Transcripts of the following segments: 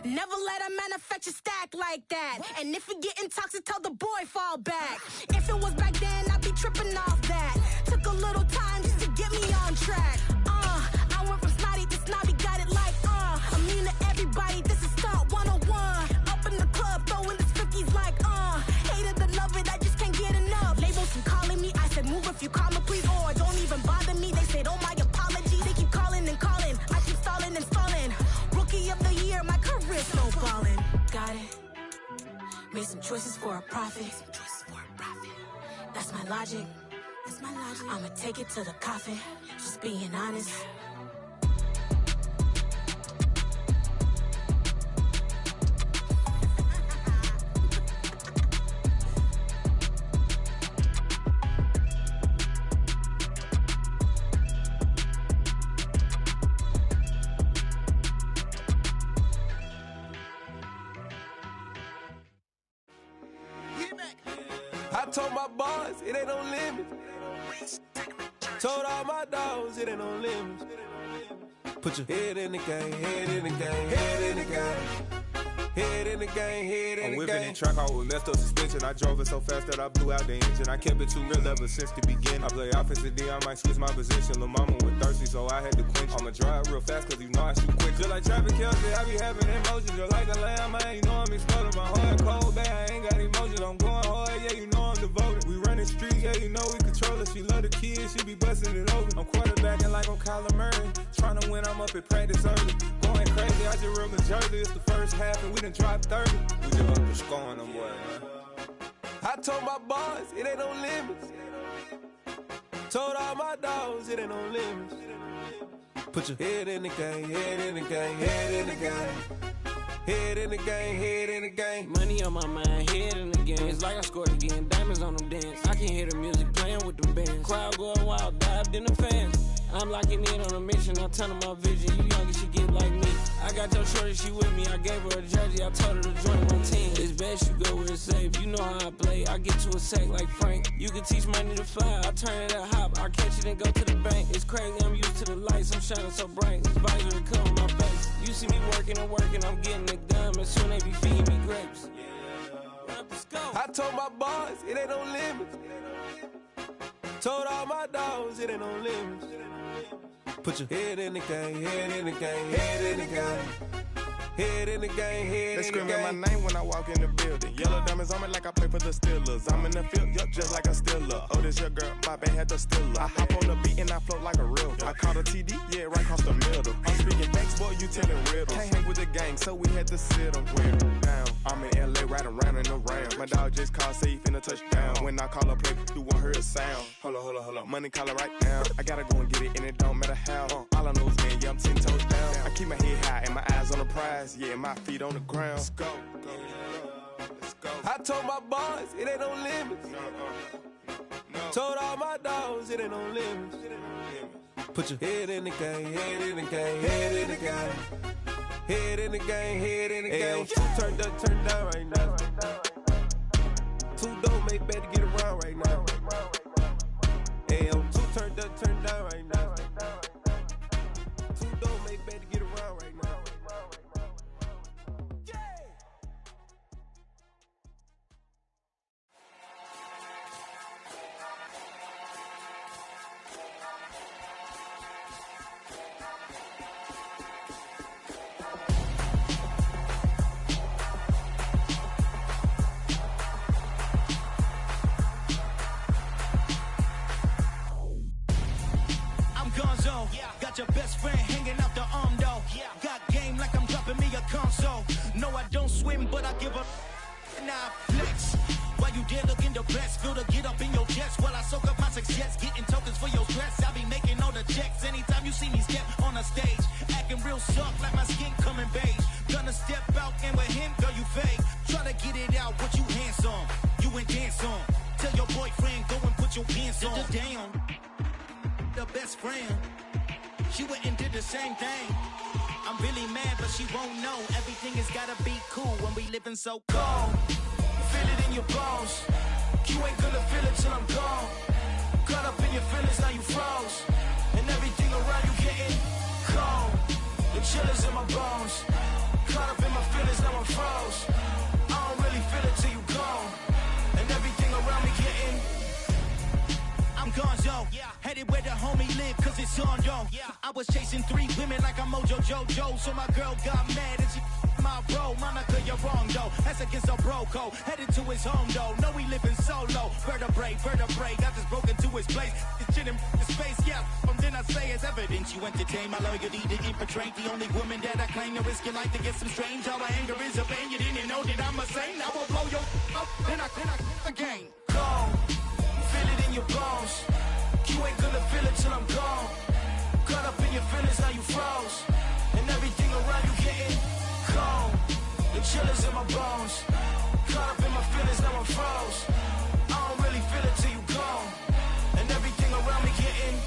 Never let a manufacture stack like that. And if it getting toxic, tell the boy fall back. If it was back then, I'd be tripping off that. Took a little time just to get me on track. I went from snotty to snobby, got it like I'm mean to everybody, this is Stunt 101. Up in the club, throwing the cookies like hate it or love it, I just can't get enough. Labels keep calling me, I said move if you call me please, or don't even bother me. They said, oh my apologies, they keep calling and calling. I keep stalling and stalling. Rookie of the year, my career snowballing. Got it. Made some choices for a profit. That's my logic. I'ma take it to the coffin. Just being honest. I told my boys, it ain't no limits. Told all my dogs, it ain't no limits. Put your head in the game, head in the game, head in the game. Head in the game, head in the game. I'm whipping and track out with messed up suspension. I drove it so fast that I blew out the engine. I kept it too real ever since the beginning. I play offensive D, I might switch my position. Lil' mama was thirsty, so I had to quench. I'ma drive real fast, cause you know I shoot quick. Just like Travis Kelce, I be having emotions. Just like a lamb, man, you know I'm exploding. My heart cold, bad, I ain't got emotions. I'm going hard, yeah, you know I'm devoted. We running streets, yeah, you know we control it. She love the kids, she be busting it over. I'm quarterbacking like I'm Kyler Murray. Trying to win, I'm up at practice early. Going crazy, I just real the jersey. It's the first half and we done dropped 30. We just up to scoring them, boy, man. I told my boys, it ain't no limits. Told all my dogs, it ain't no limits. Put your head in the game, head in the game, head in the game. Head in the game, head in the game. Money on my mind, head in the game. It's like I scored again, diamonds on them dance. I can hear the music playing with them bands. Crowd going wild, dived in the fans. I'm locking in on a mission, I'm telling my vision. You young, she get like me. I got your shorty, she with me. I gave her a jersey, I told her to join my team. It's best you go where it's safe. You know how I play, I get to a sack like Frank. You can teach money to fly, I turn it at hop. I catch it and go to the bank. It's crazy, I'm used to the lights, I'm shining so bright. This visor cover my face. You see me working and working, I'm getting it done. And soon they be feeding me grapes. I told my boys, it ain't no limits. Told all my dogs, it ain't no limits. Put your head in the game, head in the game, head in the game. Head in the game, head in the game. They screaming my name when I walk in the building. Yellow diamonds on me like I play for the Steelers. I'm in the field, yup, just like a Steeler. Oh, this your girl, my band had the Steeler. I hop on the beat and I float like a real. I caught a TD, yeah, right across the middle. I'm speaking facts, boy, you telling riddles. Can't hang with the gang, so we had to sit them down. I'm in LA, riding around and around. My dog just called, say he finna touch down. When I call a play, you won't hear a sound. Hold up, money caller right now. I gotta go and get it, and it don't matter how. All I know is, man, yeah, I'm 10 toes down. I keep my head high and my eyes on the prize. Yeah, my feet on the ground. Let's go. Let's go. I told my boys, it ain't no limits. No. Told all my dogs, it ain't no limits. Put your head in the game, head in the game, head in the game. Head in the game, head in the game. Two turned up, turned down right now. Two don't make better get around right now. Two turned up, turned down right now. Two don't make better get around right now. Got your best friend hanging out the arm though. Got game like I'm dropping me a console. No, I don't swim, but I give a now flex. While you there looking depressed, feel the get up in your chest while I soak up my success, getting tokens for your stress. I be making all the checks anytime you see me step on a stage, acting real soft like my skin coming beige. Gonna step out and with him, girl, you fake. Try to get it out, but you handsome. You ain't dance on. Tell your boyfriend go and put your pants on. Down. The best friend. She went and did the same thing. I'm really mad, but she won't know. Everything has gotta be cool when we living so cold. Feel it in your bones. You ain't gonna feel it till I'm gone. Caught up in your feelings, now you froze. And everything around you getting cold. The chillers in my bones. Caught up in my feelings, now I'm froze. I don't really feel it till you gone. And everything around me getting. I'm gonzo, headed where the homie live, cause it's on, yo. I was chasing 3 women like I'm Mojo Jojo, so my girl got mad and she my bro. Monica, you're wrong, though. That's against a bro code. Headed to his home, though. No, we living solo. Vertebrae, got this broken to his place. This shit in the space, yeah. From then I say it's evidence you entertain my loyalty to infiltrate. The only woman that I claim to risk your life to get some strange. All my anger is a pain. You didn't know that I'm a saint. Now I'll blow your up. Then I again. Gone. Feel it in your bones. You ain't gonna feel it till I'm gone. Caught up in your feelings, now you froze. And everything around you getting cold. The chillers in my bones. Caught up in my feelings, now I'm froze. I don't really feel it till you gone. And everything around me getting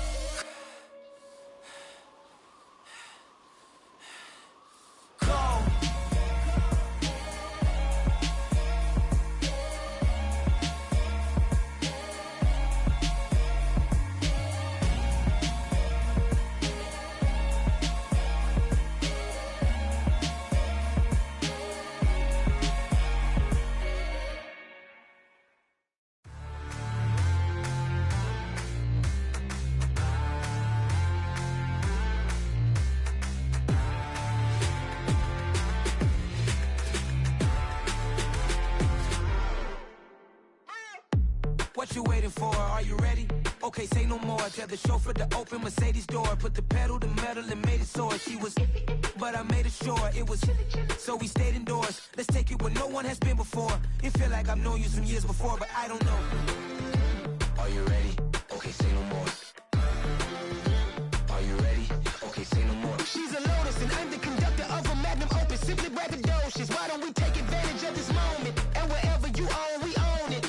cold. What you waiting for? Are you ready? Okay, say no more. Tell the chauffeur to open Mercedes door. Put the pedal to metal and made it soar. She was, but I made it sure it was. So we stayed indoors. Let's take it where no one has been before. It feel like I've known you some years before, but I don't know. Are you ready? Okay, say no more. Are you ready? Okay, say no more. She's a Lotus and I'm the conductor of a magnum opus. Simply braggadocious. Why don't we take advantage of this moment? And wherever you own, we own it.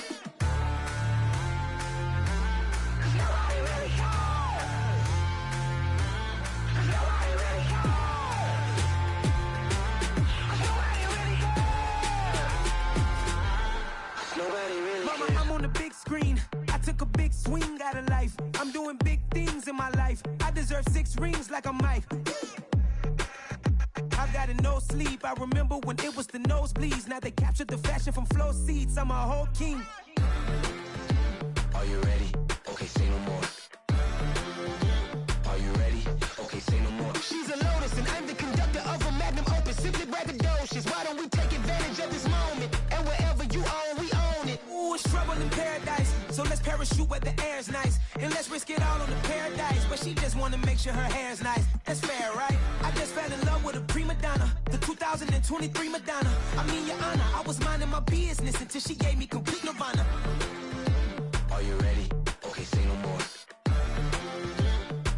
Mama, I'm on the big screen. I took a big swing out of life. I'm doing big things in my life. I deserve 6 rings like a Mike. I've got no sleep. I remember when it was the nosebleeds. Now they captured the fashion from flow seats. I'm a whole king. Are you ready? Okay, say no more. Are you ready? Okay, say no more. She's a Lotus and I'm the conductor of a magnum opus. Simply braggadocious. Why don't we take advantage of this moment? And wherever you own, we own it. Ooh, it's trouble in paradise. So let's parachute where the air's nice. And let's risk it all on the paradise. But she just wanna make sure her hair's nice. That's fair, right? I just fell in love with a prima donna. The 2023 Madonna. I mean, your honor, I was minding my business until she gave me complete nirvana. Are you ready? Okay, say no more.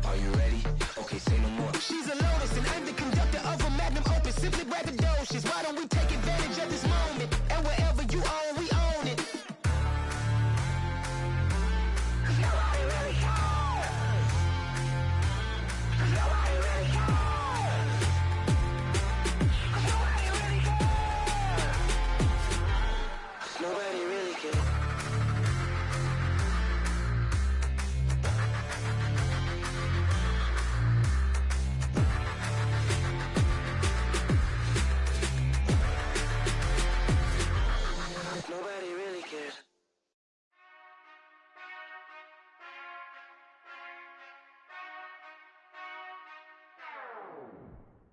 Are you ready? Okay, say no more. She's a Lotus and I'm the conductor of a magnum opus. Simply braggadocious. Why don't we take advantage of this moment? And wherever you own, we own it. Nobody really cares. Nobody really cares. Nobody really cares. Nobody really cares. Nobody really cares.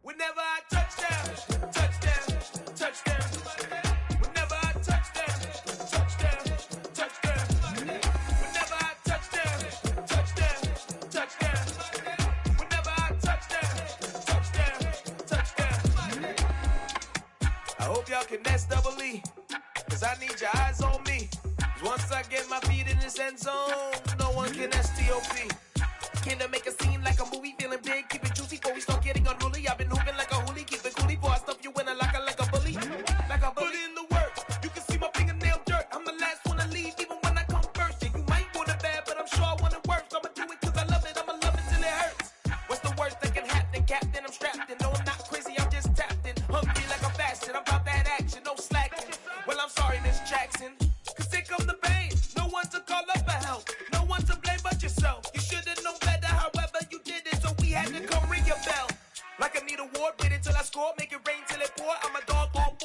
Whenever I touch down, touchdown, touchdown. Whenever I touch down, touchdown, touchdown. Whenever I touch down, touchdown, touchdown. Whenever I touch down, touchdown, touchdown. I hope y'all can nest double E, cause I need your eyes on me. 'Cause once I get my feet in this end zone, no one can STOP. Can I make a scene like a movie, feeling big, keep it juicy before we start getting unruly. I've been hooping like a hoolie, keep it coolie before I stuff you in a locker like a bully. Like a bully. Put in the work, you can see my fingernail dirt. I'm the last one to leave, even when I come first. Yeah, you might want it bad, but I'm sure I want it worse. I'ma do it cause I love it, I'ma love it till it hurts. What's the worst that can happen, Captain? I'm strapped in, no I'm not crazy, I'm just tapped in. Hungry like I'm fasting, I'm about that action, no slacking. Well, I'm sorry, Miss Jackson, cause here come the pain. No one to call up for help, no one to blame but yourself. You should've known better, however you did it, so we had to come ring your bell. Like I need a war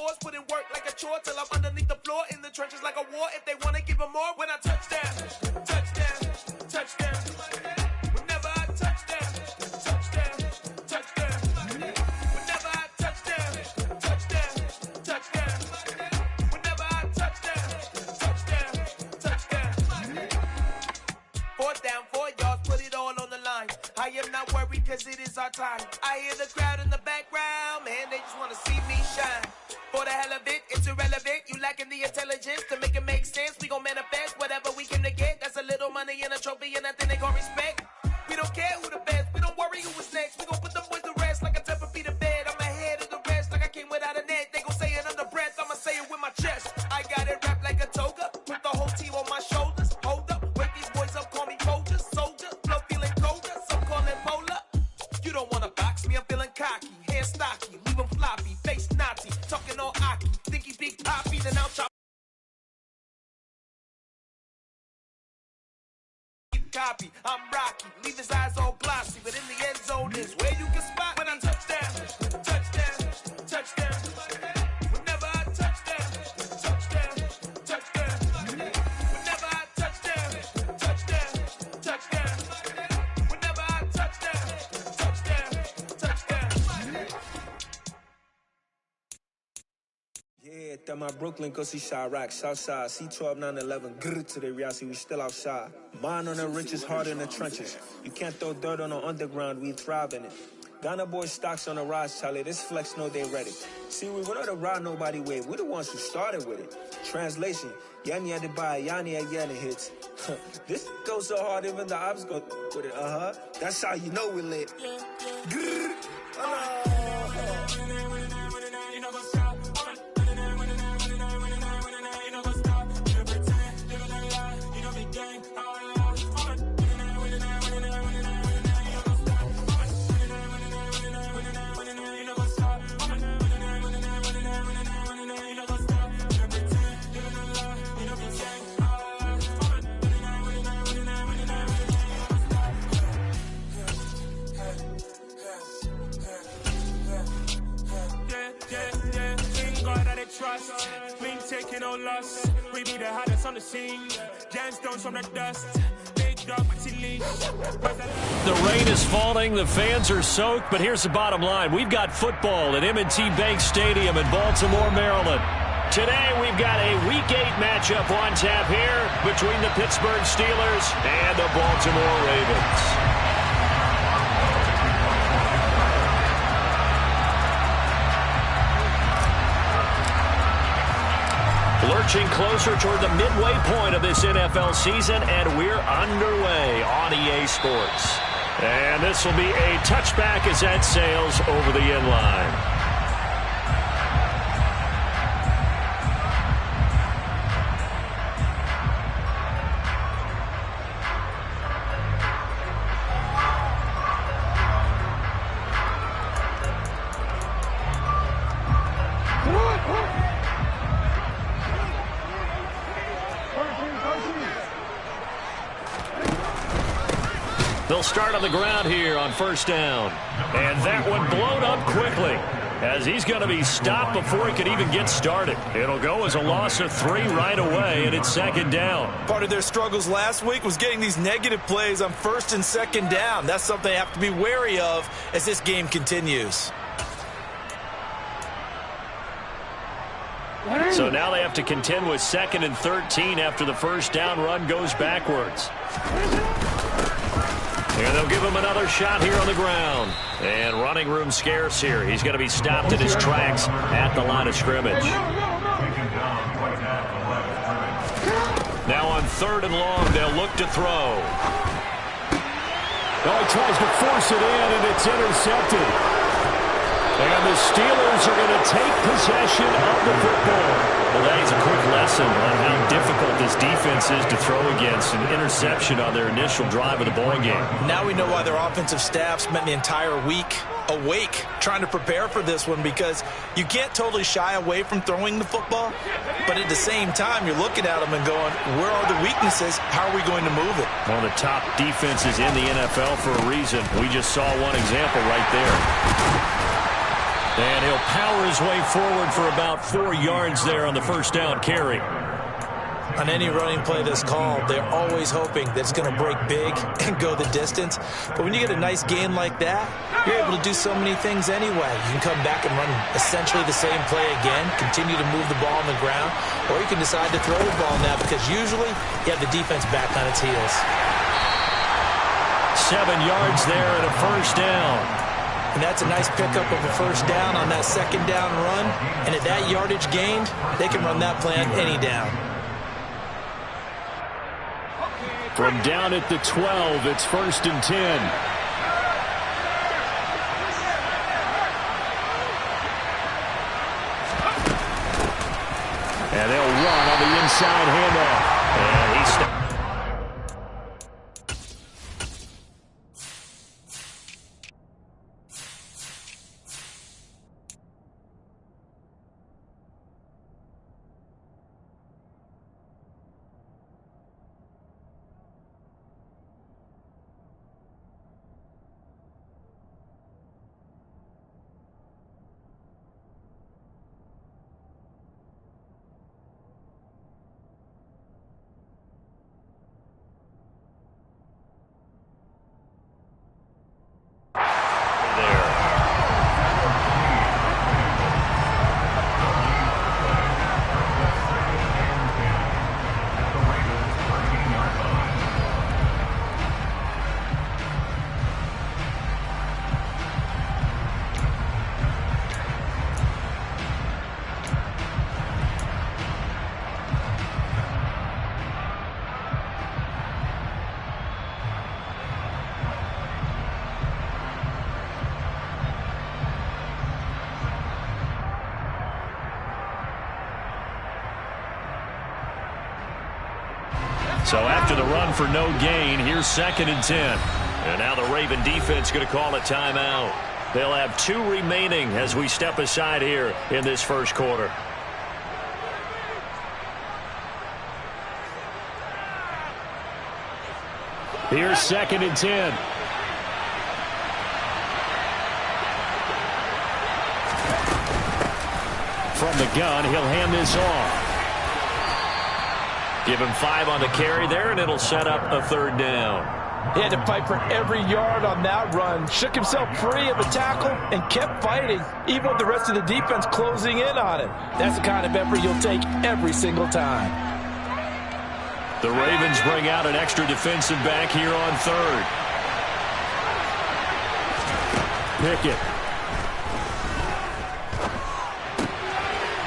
fours, put in work like a chore till I'm underneath the floor in the trenches like a war. If they want to give them more, when I touch down, touchdown, touchdown. Whenever I touch down, touchdown, touchdown. Whenever I touch down, touchdown, touchdown. Whenever I touch down, touchdown, touchdown. 4th down, 4 yards, put it all on the line. I am not worried cause it is our time. I hear the crowd in the background, man, they just want to see me shine. For the hell of it, it's irrelevant. You lacking the intelligence to make it make sense. We gon' manifest whatever we came to get. That's a little money and a trophy and nothing they gon' respect. We don't care who the best, we don't worry who was next. We gon' put them boys to rest like a 10 feet of bed. I'm ahead of the rest like I came without a net. They gon' say it under breath, I'ma say it with my chest. I got it wrapped like a toga, put the whole team on my shoulders. Hold up, wake these boys up, call me Folger, soldier, flow feeling colder, some call it polar. You don't wanna box me, I'm feeling cocky, hair stocky, leave him floppy, face naughty, talking all aki, think he big poppy, then I'll chop. Copy, I'm Rocky, leave his eyes all glossy, but in the end zone is where you can spot when I touchdown, touchdown, touchdown. Whenever I touchdown, touchdown, touchdown. Whenever I touchdown, touchdown, touchdown. Whenever I touchdown, touchdown, touchdown. Yeah, that my Brooklyn, go see Chirac, Southside, C12, 911, grr to the reality, we still outside. Mine on the riches, hard in the trenches. You can't throw dirt on the underground, we thrive in it. Ghana boys stocks on the rise, Charlie, this flex know they ready. See, we went on the ride nobody wave, we the ones who started with it. Translation, Yani had to buy, Yani had Yanni hits. This goes so hard, even the ops go with it, That's how you know we lit. Grr. Trust, we ain't taking no loss. We be the hottest on the scene. Gemstones from the dust. Big dog, the rain is falling, the fans are soaked, but here's the bottom line. We've got football at M&T Bank Stadium in Baltimore, Maryland. Today we've got a Week 8 matchup on tap here between the Pittsburgh Steelers and the Baltimore Ravens. Lurching closer toward the midway point of this NFL season, and we're underway on EA Sports. And this will be a touchback as that sails over the end line. They'll start on the ground here on first down. And that one blown up quickly as he's going to be stopped before he could even get started. It'll go as a loss of 3 right away, and it's second down. Part of their struggles last week was getting these negative plays on first and second down. That's something they have to be wary of as this game continues. So now they have to contend with 2nd and 13 after the first down run goes backwards. And they'll give him another shot here on the ground. And running room scarce here. He's going to be stopped in his tracks at the line of scrimmage. Now on 3rd and long, they'll look to throw. Oh, he tries to force it in, and it's intercepted. And the Steelers are going to take possession of the football. Well, that is a quick lesson on how difficult this defense is to throw against. An interception on their initial drive of the ball game. Now we know why their offensive staff spent the entire week awake trying to prepare for this one, because you can't totally shy away from throwing the football, but at the same time you're looking at them and going, where are the weaknesses? How are we going to move it? One of the top defenses in the NFL for a reason. We just saw one example right there. And he'll power his way forward for about 4 yards there on the first down carry. On any running play that's called, they're always hoping that it's going to break big and go the distance. But when you get a nice gain like that, you're able to do so many things anyway. You can come back and run essentially the same play again, continue to move the ball on the ground, or you can decide to throw the ball now because usually you have the defense back on its heels. 7 yards there and a first down. And that's a nice pickup of a first down on that second down run. And at that yardage gained, they can run that play on any down. From down at the 12, it's 1st and 10. And they'll run on the inside handoff. And he's stopped. So after the run for no gain, here's 2nd and 10. And now the Raven defense going to call a timeout. They'll have 2 remaining as we step aside here in this first quarter. Here's 2nd and 10. From the gun, he'll hand this off. Give him 5 on the carry there, and it'll set up a 3rd down. He had to fight for every yard on that run, shook himself free of a tackle, and kept fighting, even with the rest of the defense closing in on him. That's the kind of effort you'll take every single time. The Ravens bring out an extra defensive back here on 3rd. Pickett.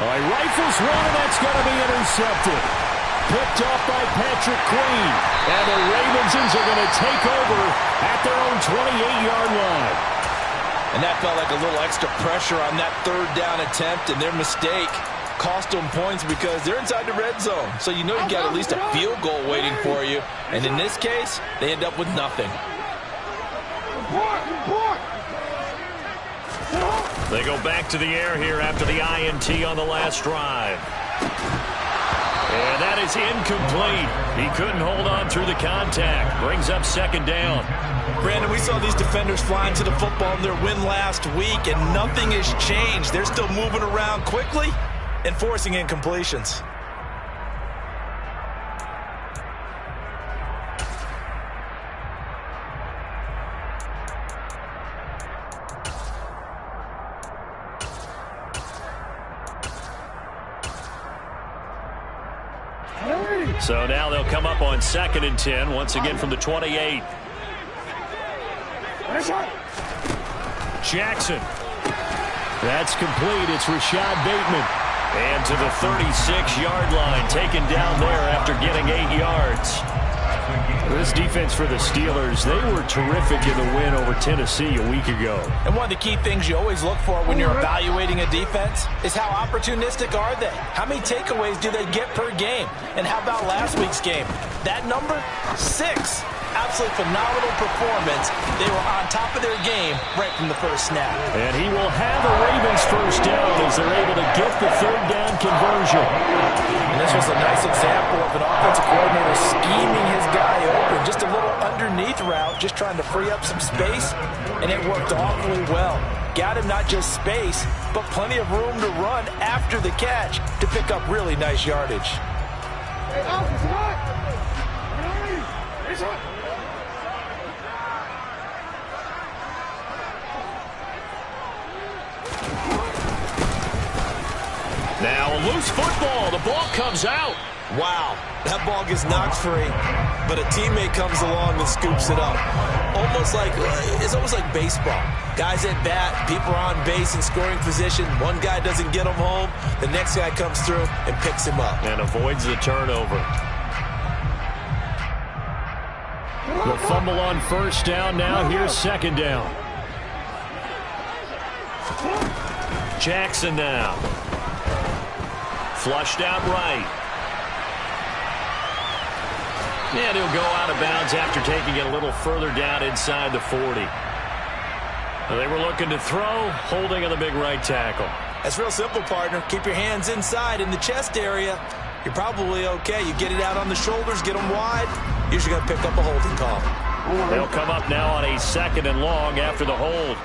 He rifles one, and that's going to be intercepted. Picked off by Patrick Queen. And the Ravens are going to take over at their own 28-yard line. And that felt like a little extra pressure on that 3rd down attempt, and their mistake cost them points because they're inside the red zone. So you know you got at least a field goal waiting for you. And in this case, they end up with nothing. They go back to the air here after the INT on the last drive. And that is incomplete. He couldn't hold on through the contact. Brings up 2nd down. Brandon, we saw these defenders flying to the football in their win last week, and nothing has changed. They're still moving around quickly and forcing incompletions. So now they'll come up on 2nd and 10, once again from the 28. Jackson. That's complete. It's Rashad Bateman. And to the 36-yard line, taken down there after getting 8 yards. This defense for the Steelers, they were terrific in the win over Tennessee a week ago. And one of the key things you always look for when you're evaluating a defense is how opportunistic are they? How many takeaways do they get per game? And how about last week's game? That number? 6. Absolutely phenomenal performance. They were on top of their game right from the first snap. And he will have a Ravens first down as they're able to get the 3rd down conversion. And this This was a nice example of an offensive coordinator scheming his guy open. Just a little underneath route, just trying to free up some space, and it worked awfully well. Got him not just space, but plenty of room to run after the catch to pick up really nice yardage. Now a loose football. The ball comes out. Wow, that ball gets knocked free, but a teammate comes along and scoops it up. It's almost like baseball. Guys at bat, people are on base in scoring position. One guy doesn't get him home. The next guy comes through and picks him up. And avoids the turnover. The fumble on first down. Now here's second down. Jackson now. Flushed out right. And he'll go out of bounds after taking it a little further down inside the 40. They were looking to throw, holding on the big right tackle. That's real simple, partner. Keep your hands inside in the chest area. You're probably okay. You get it out on the shoulders, get them wide. Usually going to pick up a holding call. They'll come up now on a 2nd and long after the hold.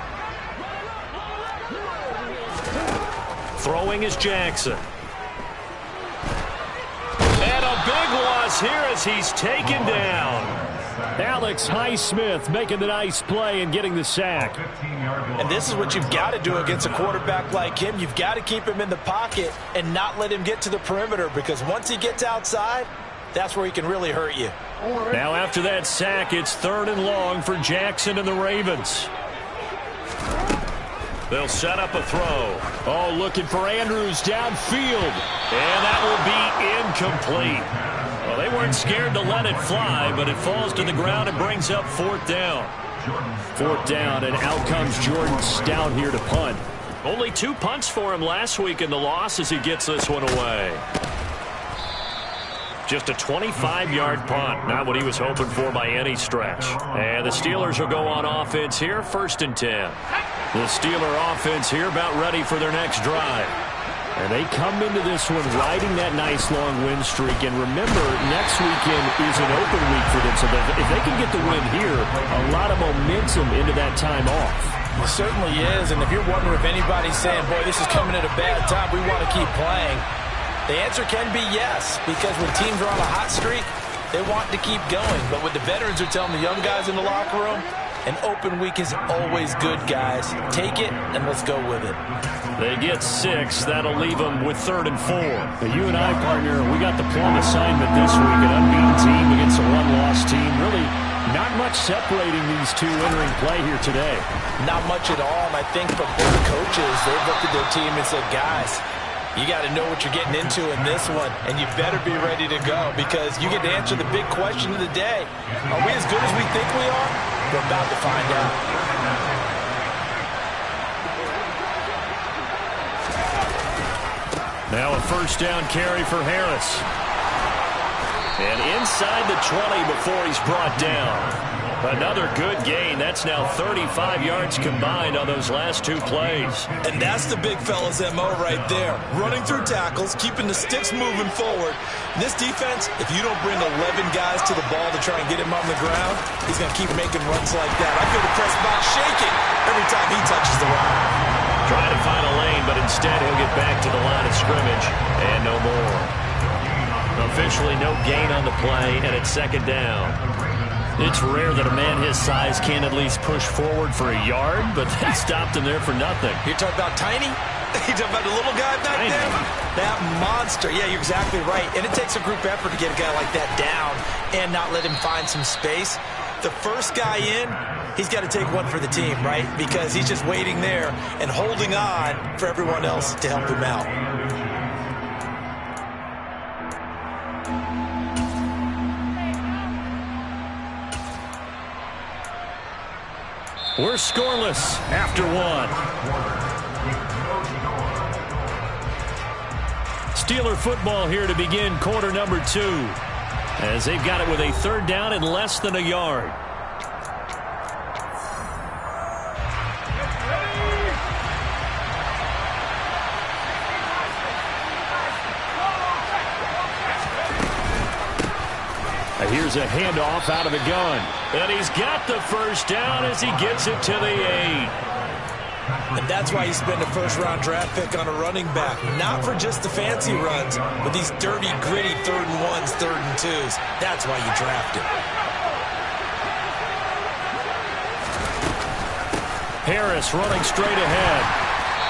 Throwing is Jackson. And a big loss here as he's taken down. Alex Highsmith making the nice play and getting the sack. And this is what you've got to do against a quarterback like him. You've got to keep him in the pocket and not let him get to the perimeter, because once he gets outside, that's where he can really hurt you. Now after that sack, it's 3rd and long for Jackson and the Ravens. They'll set up a throw. Oh, looking for Andrews downfield. And that will be incomplete. Well, they weren't scared to let it fly, but it falls to the ground and brings up 4th down. 4th down, and out comes Jordan Stout here to punt. Only 2 punts for him last week in the loss as he gets this one away. Just a 25-yard punt. Not what he was hoping for by any stretch. And the Steelers will go on offense here, 1st and 10. The Steeler offense here about ready for their next drive. And they come into this one riding that nice long win streak. And remember, next weekend is an open week for them. So if they can get the win here, a lot of momentum into that time off. It certainly is. And if you're wondering if anybody's saying, boy, this is coming at a bad time, we want to keep playing, the answer can be yes. Because when teams are on a hot streak, they want to keep going. But what the veterans are telling the young guys in the locker room, an open week is always good, guys. Take it, and let's go with it. They get 6. That'll leave them with 3rd and 4. But you and I, partner, we got the plum assignment this week. An unbeaten team against a one-loss team. Really not much separating these two entering play here today. Not much at all. And I think for both coaches, they've looked at their team and said, guys, you got to know what you're getting into in this one, and you better be ready to go, because you get to answer the big question of the day. Are we as good as we think we are? We're about to find out. Now a 1st down carry for Harris. And inside the 20 before he's brought down. Another good gain. That's now 35 yards combined on those last 2 plays. And that's the big fella's MO right there. Running through tackles, keeping the sticks moving forward. This defense, if you don't bring 11 guys to the ball to try and get him on the ground, he's going to keep making runs like that. I feel the press box shaking every time he touches the rock. Trying to find a lane, but instead he'll get back to the line of scrimmage. And no more. Officially no gain on the play, and it's 2nd down. It's rare that a man his size can at least push forward for a yard, but they stopped him there for nothing. You're talking about tiny? You're talking about the little guy back there? That monster. Yeah, you're exactly right. And it takes a group effort to get a guy like that down and not let him find some space. The first guy in, he's got to take one for the team, right? Because he's just waiting there and holding on for everyone else to help him out. We're scoreless after 1. Steeler football here to begin quarter number 2. As they've got it with a 3rd down and less than a yard. Here's a handoff out of the gun. And he's got the first down as he gets it to the 8. And that's why you spend a first-round draft pick on a running back. Not for just the fancy runs, but these dirty, gritty 3rd and 1s, 3rd and 2s. That's why you draft him. Harris running straight ahead.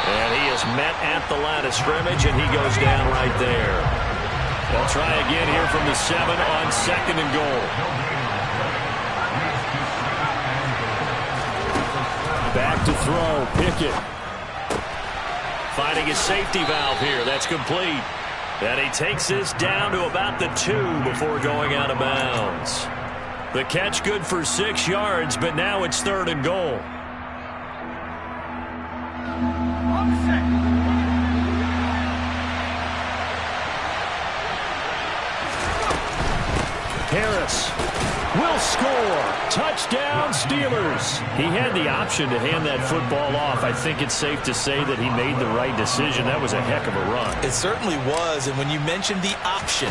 And he is met at the line of scrimmage, and he goes down right there. They'll try again here from the 7 on 2nd and goal. Back to throw, Pickett. Finding his safety valve here. That's complete. And he takes this down to about the 2 before going out of bounds. The catch good for 6 yards, but now it's 3rd and goal. Harris will score. Touchdown, Steelers. He had the option to hand that football off. I think it's safe to say that he made the right decision. That was a heck of a run. It certainly was, and when you mentioned the option,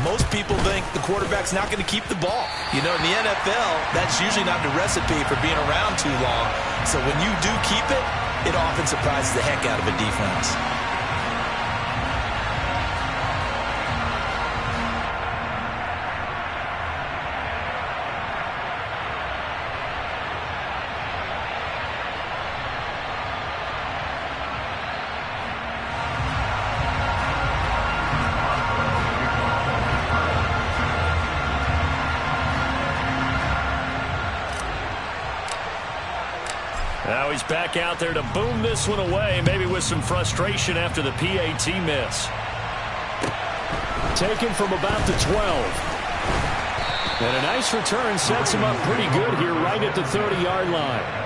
most people think the quarterback's not going to keep the ball. You know, in the NFL, that's usually not the recipe for being around too long. So when you do keep it, it often surprises the heck out of a defense. Now he's back out there to boom this one away, maybe with some frustration after the PAT miss. Taken from about the 12. And a nice return sets him up pretty good here right at the 30-yard line.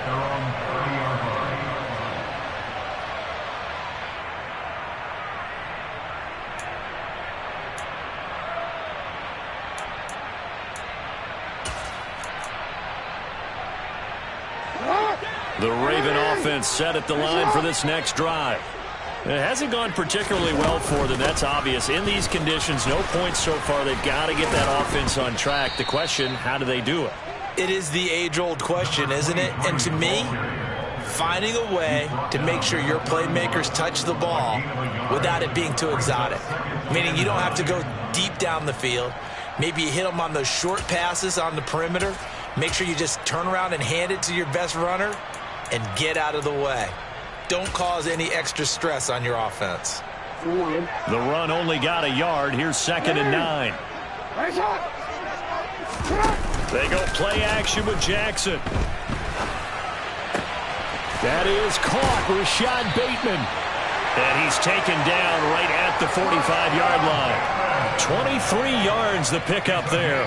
The Raven offense set at the line for this next drive. It hasn't gone particularly well for them. That's obvious. In these conditions, no points so far. They've got to get that offense on track. The question, how do they do it? It is the age-old question, isn't it? And to me, finding a way to make sure your playmakers touch the ball without it being too exotic. Meaning you don't have to go deep down the field. Maybe you hit them on those short passes on the perimeter. Make sure you just turn around and hand it to your best runner and get out of the way. Don't cause any extra stress on your offense. The run only got a yard. Here's 2nd and 9. They go play action with Jackson. That is caught. Rashad Bateman. And he's taken down right at the 45-yard line. 23 yards the pickup there.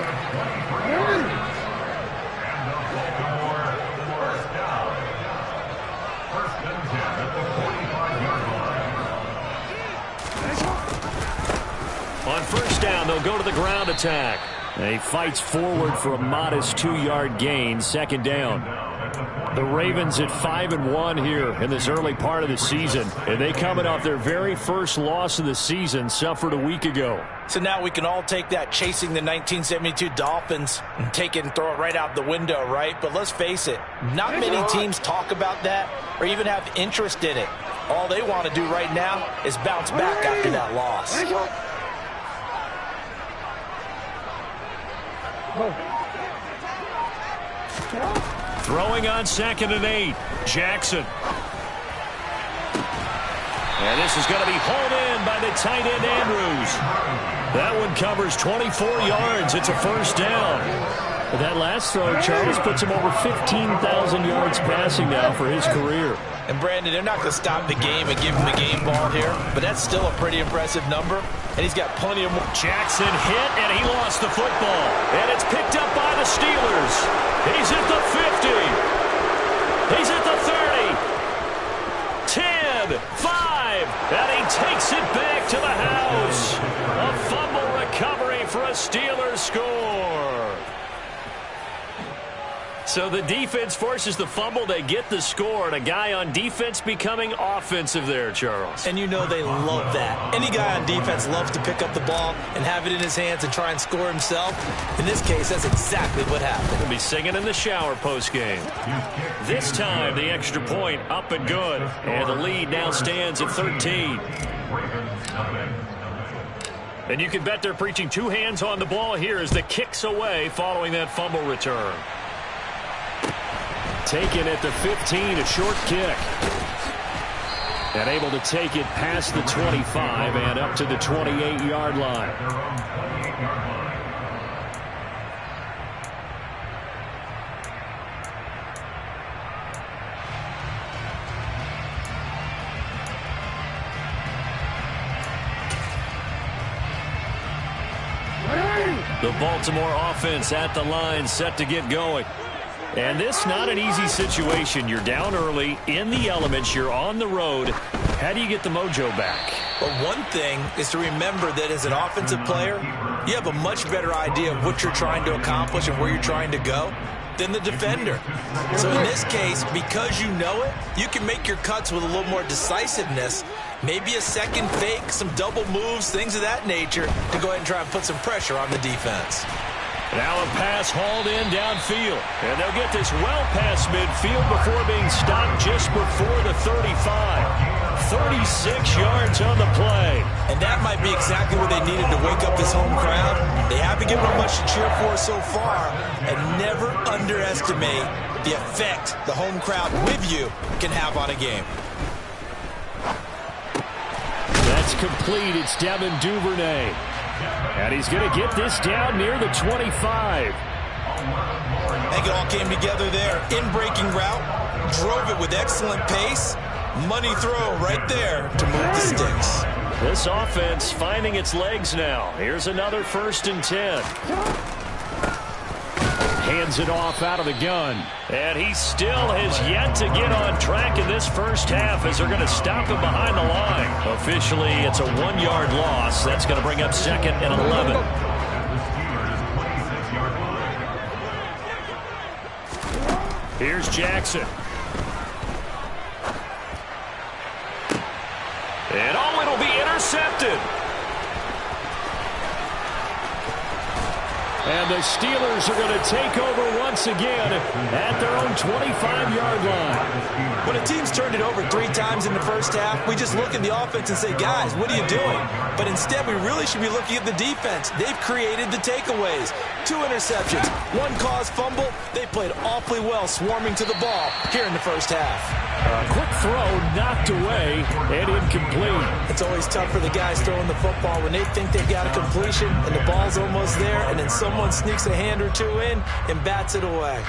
On first down, they'll go to the ground attack. And he fights forward for a modest 2-yard gain. 2nd down. The Ravens at 5-1 here in this early part of the season. And they coming off their very first loss of the season, suffered a week ago. So now we can all take that chasing the 1972 Dolphins and take it and throw it right out the window, right? But let's face it, not many teams talk about that or even have interest in it. All they want to do right now is bounce back after that loss. Throwing on 2nd and 8. Jackson. And this is going to be hauled in by the tight end Andrews. That one covers 24 yards. It's a first down. But that last throw, Charles, puts him over 15,000 yards passing now for his career. And, Brandon, they're not going to stop the game and give him the game ball here, but that's still a pretty impressive number, and he's got plenty of more. Jackson hit, and he lost the football. And it's picked up by the Steelers. He's at the 50. He's at the 30. 10, 5, and he takes it back to the house. A fumble recovery for a Steelers score. So the defense forces the fumble. They get the score, and a guy on defense becoming offensive there, Charles. And you know they love that. Any guy on defense loves to pick up the ball and have it in his hands and try and score himself. In this case, that's exactly what happened. He'll be singing in the shower post-game. This time, the extra point up and good. And the lead now stands at 13. And you can bet they're preaching two hands on the ball here as the kick's away following that fumble return. Taken at the 15, a short kick. And able to take it past the 25 and up to the 28-yard line. The Baltimore offense at the line, set to get going. And this not an easy situation. You're down early, in the elements, you're on the road. How do you get the mojo back? Well, one thing is to remember that as an offensive player, you have a much better idea of what you're trying to accomplish and where you're trying to go than the defender. So in this case, because you know it, you can make your cuts with a little more decisiveness. Maybe a second fake, some double moves, things of that nature to go ahead and try and put some pressure on the defense. Now a pass hauled in downfield. And they'll get this well past midfield before being stopped just before the 35. 36 yards on the play. And that might be exactly what they needed to wake up this home crowd. They haven't given them much to cheer for so far. And never underestimate the effect the home crowd with you can have on a game. That's complete. It's Devin Duvernay. And he's going to get this down near the 25. I think it all came together there. In-breaking route. Drove it with excellent pace. Money throw right there to move the sticks. This offense finding its legs now. Here's another 1st and 10. Hands it off out of the gun. And he still has yet to get on track in this first half as they're going to stop him behind the line. Officially, it's a 1-yard loss. That's going to bring up 2nd and 11. Here's Jackson. And it'll be intercepted. And the Steelers are going to take over once again at their own 25-yard line. When a team's turned it over 3 times in the first half, we just look at the offense and say, guys, what are you doing? But instead, we really should be looking at the defense. They've created the takeaways. 2 interceptions, 1 caused fumble. They played awfully well swarming to the ball here in the first half. A quick throw knocked away and incomplete. It's always tough for the guys throwing the football when they think they've got a completion and the ball's almost there, and then someone sneaks a hand or 2 in and bats it away.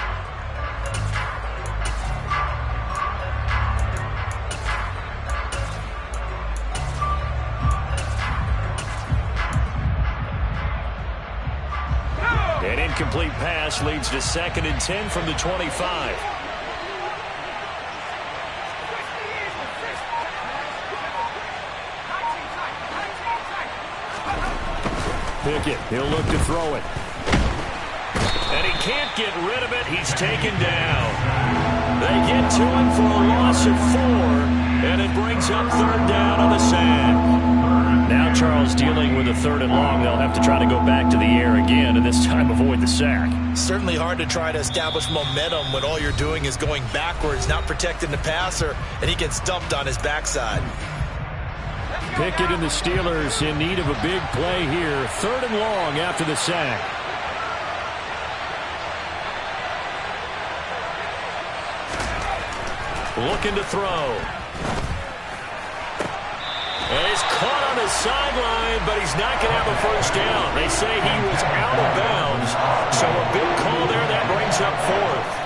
An incomplete pass leads to 2nd and 10 from the 25. Pickett, he'll look to throw it. And he can't get rid of it. He's taken down. They get to him for a loss of 4, and it brings up 3rd down on the sack. Now Charles dealing with a 3rd and long. They'll have to try to go back to the air again, and this time avoid the sack. Certainly hard to try to establish momentum when all you're doing is going backwards, not protecting the passer, and he gets dumped on his backside. Pickett and the Steelers in need of a big play here. 3rd and long after the sack. Looking to throw. And he's caught on the sideline, but he's not going to have a first down. They say he was out of bounds. So a big call there. That brings up 4th.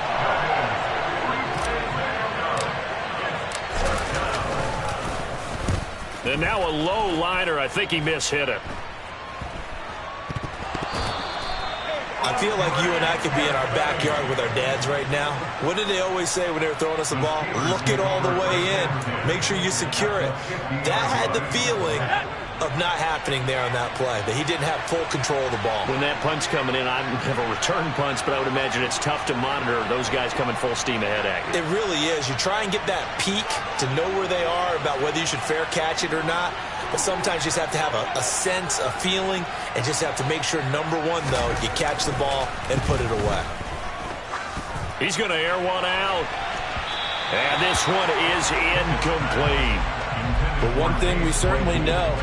And now a low liner. I think he mishit it. I feel like you and I could be in our backyard with our dads right now. What did they always say when they were throwing us the ball? Look it all the way in. Make sure you secure it. That had the feeling of not happening there on that play. That he didn't have full control of the ball. When that punt's coming in, I have a return punch, but I would imagine it's tough to monitor those guys coming full steam ahead at you. It really is. You try and get that peek to know where they are about whether you should fair catch it or not. But sometimes you just have to have a sense, a feeling, and just have to make sure, number one, though, you catch the ball and put it away. He's going to air one out. And this one is incomplete. But one thing we certainly know,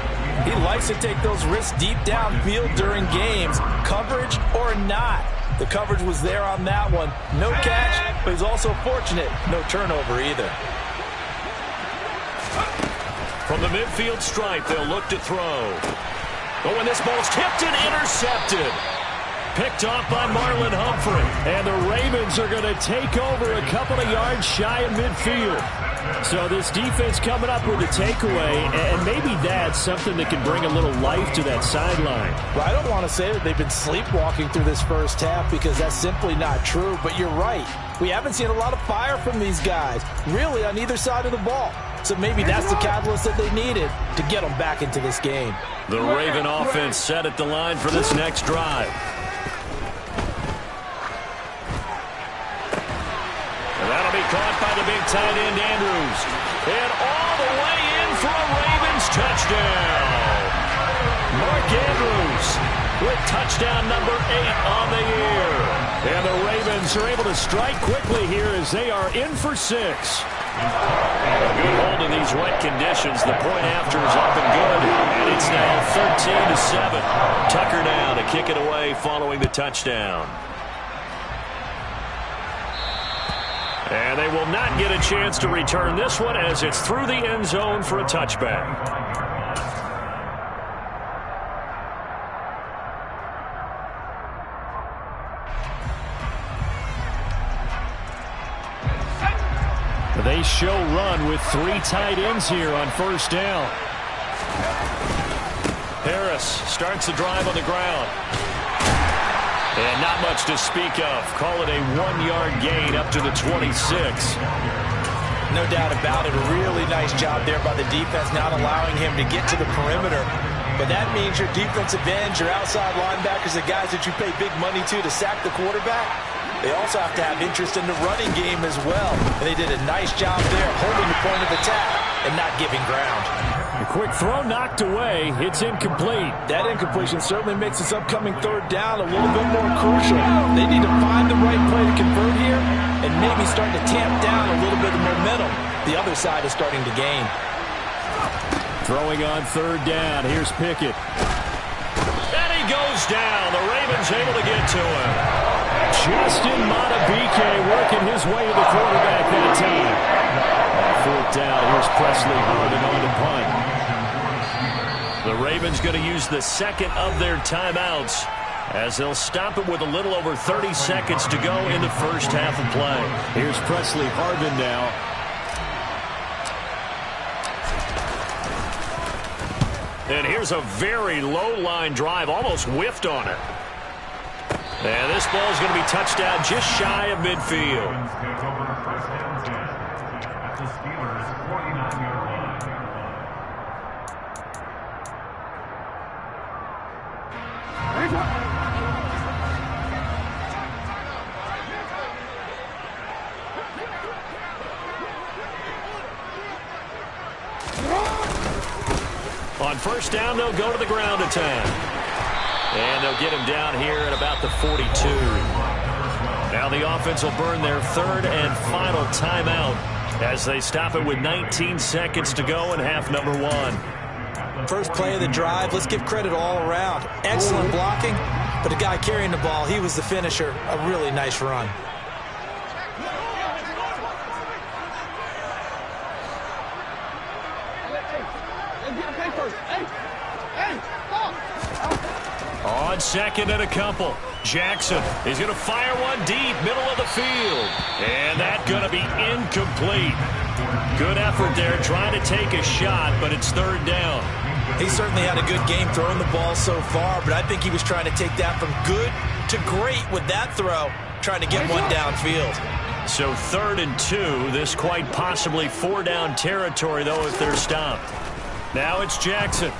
he likes to take those risks deep downfield during games, coverage or not. The coverage was there on that one. No catch, but he's also fortunate. No turnover either. From the midfield stripe, they'll look to throw. Oh, and this ball's tipped and intercepted. Picked off by Marlon Humphrey. And the Ravens are going to take over a couple of yards shy of midfield. So this defense coming up with a takeaway, and maybe that's something that can bring a little life to that sideline. Well, I don't want to say that they've been sleepwalking through this first half because that's simply not true, but you're right. We haven't seen a lot of fire from these guys, really on either side of the ball. So maybe that's the catalyst that they needed to get them back into this game. The Raven offense set at the line for this next drive. And that'll be caught by the big tight end, Andrews. And all the way in for a Ravens touchdown. Mark Andrews with touchdown number 8 on the year. And the Ravens are able to strike quickly here as they are in for 6. A good hold in these wet conditions. The point after is up and good. And it's now 13-7. Tucker now to kick it away following the touchdown. And they will not get a chance to return this one as it's through the end zone for a touchback. They show run with 3 tight ends here on first down. Harris starts the drive on the ground. And not much to speak of. Call it a 1-yard gain up to the 26. No doubt about it. A really nice job there by the defense, not allowing him to get to the perimeter. But that means your defensive ends, your outside linebackers, the guys that you pay big money to sack the quarterback, they also have to have interest in the running game as well. And they did a nice job there holding the point of attack and not giving ground. A quick throw knocked away. It's incomplete. That incompletion certainly makes this upcoming third down a little bit more crucial. They need to find the right play to convert here and maybe start to tamp down a little bit of momentum. The other side is starting to gain. Throwing on third down. Here's Pickett. And he goes down. The Ravens able to get to him. Justin Madubuike working his way to the quarterback that time. Fourth down, here's Presley Harvin on the punt. The Ravens going to use the second of their timeouts as they'll stop it with a little over 30 seconds to go in the first half of play. Here's Presley Harvin now. And here's a very low line drive, almost whiffed on it. And this ball is going to be touched down just shy of midfield. On first down, they'll go to the ground attack. And they'll get him down here at about the 42. Now the offense will burn their third and final timeout as they stop it with 19 seconds to go in half number 1. First play of the drive, let's give credit all around. Excellent blocking, but the guy carrying the ball, he was the finisher. A really nice run. On second and a couple, Jackson is going to fire one deep, middle of the field. And that's going to be incomplete. Good effort there, trying to take a shot, but it's third down. He certainly had a good game throwing the ball so far, but I think he was trying to take that from good to great with that throw, trying to get one downfield. So 3rd and 2, this quite possibly 4-down territory, though, if they're stopped. Now it's Jackson.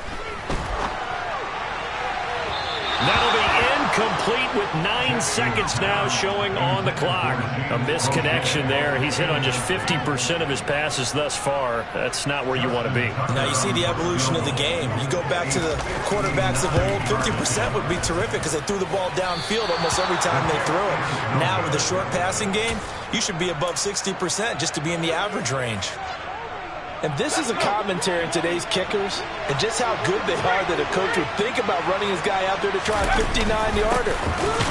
That'll be incomplete with 9 seconds now showing on the clock. A misconnection there. He's hit on just 50% of his passes thus far. That's not where you want to be. Now you see the evolution of the game. You go back to the quarterbacks of old, 50% would be terrific because they threw the ball downfield almost every time they threw it. Now with the short passing game, you should be above 60% just to be in the average range. And this is a commentary on today's kickers and just how good they are that a coach would think about running his guy out there to try a 59-yarder.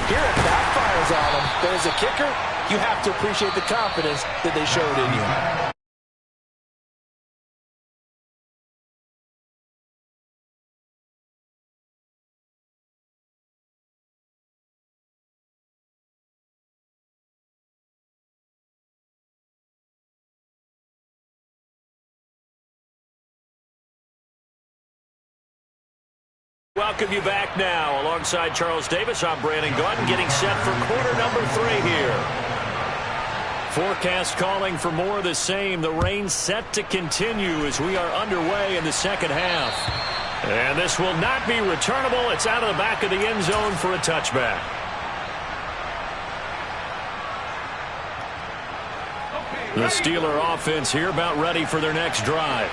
Here it backfires on him, but as a kicker, you have to appreciate the confidence that they showed in you. Welcome you back now. Alongside Charles Davis, I'm Brandon Gaudin, getting set for quarter number 3 here. Forecast calling for more of the same. The rain set to continue as we are underway in the second half. And this will not be returnable. It's out of the back of the end zone for a touchback. The Steeler offense here about ready for their next drive.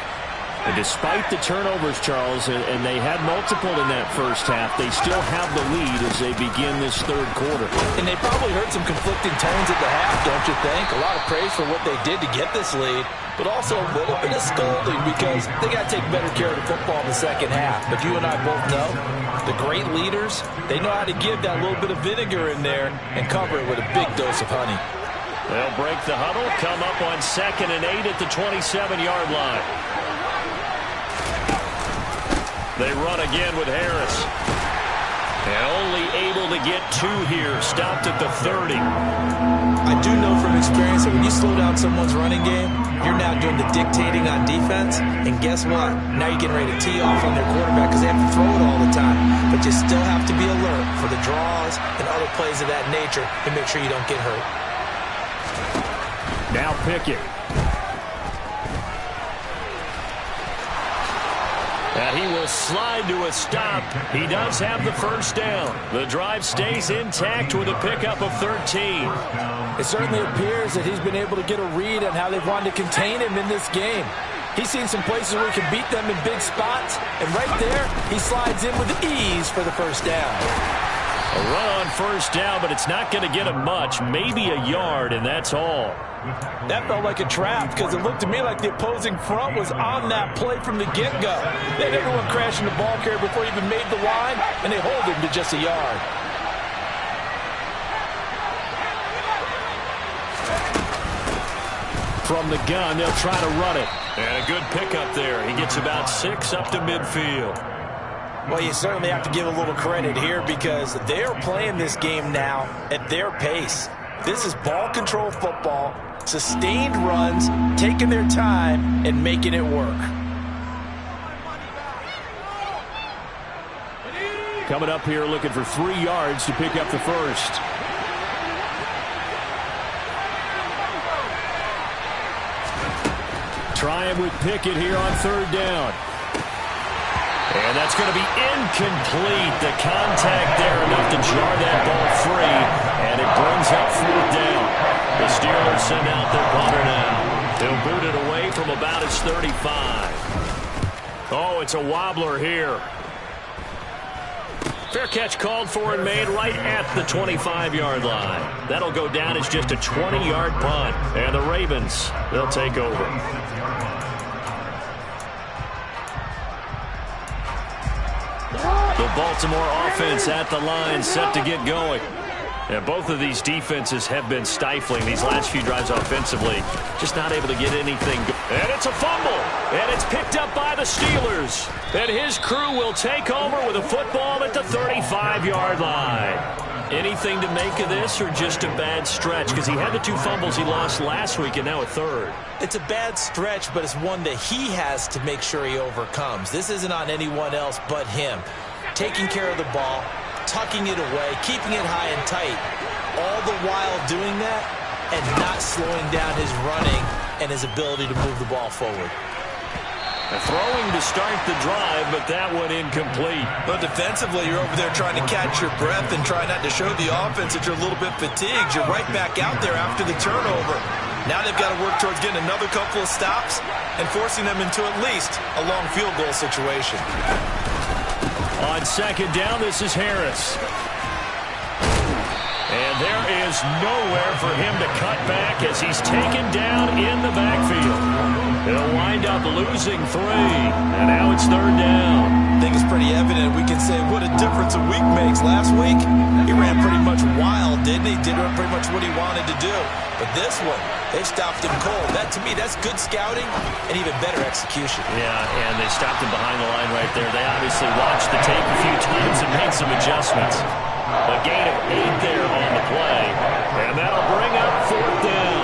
And despite the turnovers, Charles, and they had multiple in that first half, they still have the lead as they begin this third quarter. And they probably heard some conflicting tones at the half, don't you think? A lot of praise for what they did to get this lead, but also a little bit of scolding because they got to take better care of the football in the second half. But you and I both know the great leaders, they know how to give that little bit of vinegar in there and cover it with a big dose of honey. They'll break the huddle, come up on 2nd and 8 at the 27-yard line. They run again with Harris. And only able to get 2 here. Stopped at the 30. I do know from experience that when you slow down someone's running game, you're now doing the dictating on defense. And guess what? Now you're getting ready to tee off on their quarterback because they have to throw it all the time. But you still have to be alert for the draws and other plays of that nature to make sure you don't get hurt. Now Pickett. And he will slide to a stop. He does have the first down. The drive stays intact with a pickup of 13. It certainly appears that he's been able to get a read on how they've wanted to contain him in this game. He's seen some places where he can beat them in big spots, and right there, he slides in with ease for the first down. A run on first down, but it's not going to get him much, maybe a yard, and that's all. That felt like a trap because it looked to me like the opposing front was on that play from the get-go. They had everyone crashing the ball carrier before he even made the line, and they hold him to just a yard. From the gun, they'll try to run it. And a good pickup there. He gets about 6 up to midfield. Well, you certainly have to give a little credit here because they're playing this game now at their pace. This is ball control football, sustained runs, taking their time, and making it work. Coming up here looking for 3 yards to pick up the first. Trying with Pickett here on 3rd down. And that's going to be incomplete. The contact there enough to jar that ball free. And it brings up 4th down. The Steelers send out their punter now. They'll boot it away from about his 35. Oh, it's a wobbler here. Fair catch called for and made right at the 25-yard line. That'll go down as just a 20-yard punt. And the Ravens, they'll take over. The Baltimore offense at the line, set to get going. And both of these defenses have been stifling these last few drives offensively. Just not able to get anything. And it's a fumble. And it's picked up by the Steelers. And his crew will take over with a football at the 35-yard line. Anything to make of this or just a bad stretch? Because he had the 2 fumbles he lost last week and now a 3rd. It's a bad stretch, but it's one that he has to make sure he overcomes. This isn't on anyone else but him. Taking care of the ball, tucking it away, keeping it high and tight, all the while doing that and not slowing down his running and his ability to move the ball forward. Throwing to start the drive, but that one incomplete. But defensively, you're over there trying to catch your breath and try not to show the offense that you're a little bit fatigued. You're right back out there after the turnover. Now they've got to work towards getting another couple of stops and forcing them into at least a long field goal situation. On second down, this is Harris. And there is nowhere for him to cut back as he's taken down in the backfield. He'll wind up losing 3, and now it's third down. I think it's pretty evident. We can say what a difference a week makes. Last week, he ran pretty much wild, didn't he? Did pretty much what he wanted to do. But this one, they stopped him cold. That, to me, that's good scouting and even better execution. Yeah, and they stopped him behind the line right there. They obviously watched the tape a few times and made some adjustments. A gain of 8 there on the play, and that'll bring up fourth down.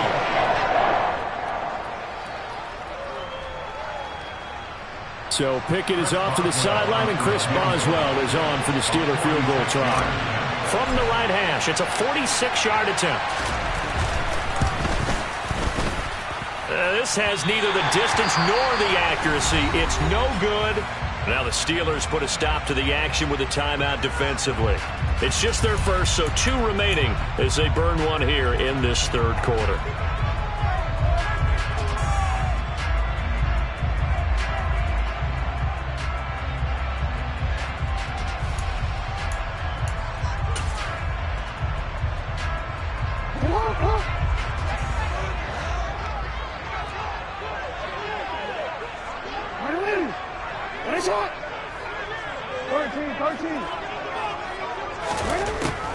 So Pickett is off to the sideline, and Chris Boswell is on for the Steeler field goal try. From the right hash, it's a 46-yard attempt. This has neither the distance nor the accuracy. It's no good. Now the Steelers put a stop to the action with a timeout defensively. It's just their first, so 2 remaining as they burn one here in this third quarter.